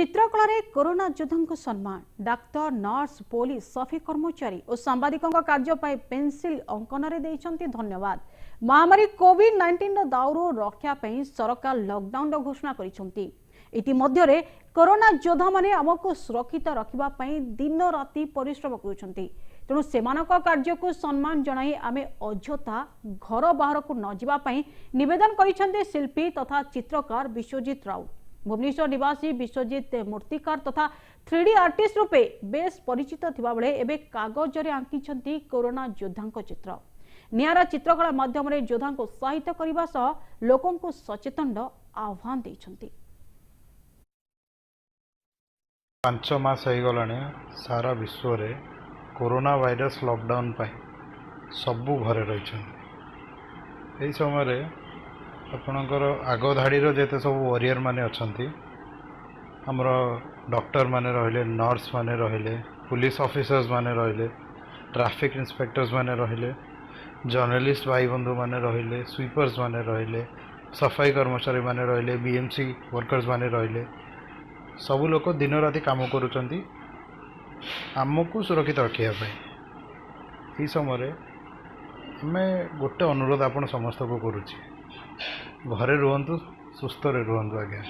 चित्रकला कोरोना योद्धा सम्मान डाक्तर नर्स पुलिस सफाई कर्मचारी और सांबादिकों कार्य पेंसिल अंकन में धन्यवाद। महामारी कोविड-19 दाउरू रक्षा सरकार लॉकडाउन घोषणा कर कोरोना योद्धा माने आमको सुरक्षित रखापी दिन राति परिश्रम करुँच तेणु से कार्य को सम्मान जनाई आमे अଯଥା घर बाहर को न जावाई निवेदन कर शिल्पी तथा चित्रकार विश्वजीत राउत। भुवनेश्वर निवासी विश्वजीत मूर्तिकार तथा 3D आर्टिस्ट रूपे बेस परिचित थिबा बेले एबे कागज रे आंकिछंती कोरोना योद्धा चित्र। नियारा चित्रकला माध्यम रे योद्धा को उत्साहित करने सह लोकों को सचेतन आह्वान देछंती। 5 मास हो गलाने सारा विश्व रे कोरोना वायरस लॉकडाउन पाई सबू घरे रही समय आपणकर आग धाड़ीर जेते सब वॉरियर माने अछंती हमर डॉक्टर माने रहिले नर्स माने रहिले पुलिस ऑफिसर्स माने रहिले ट्रैफिक इंस्पेक्टर्स माने रहिले जर्नलिस्ट भाई बंधु माने रहिले स्वीपर्स माने रहिले सफाई कर्मचारी माने रहिले बीएमसी वर्कर्स माने रहिले सब लोक दिन राति काम करूचंती आमको सुरक्षित रखिया पाई। समय मैं गोटे अनुरोध आपण समस्त को करुच्ची घरे रुहतु सुस्थ रुहतु आज्ञा।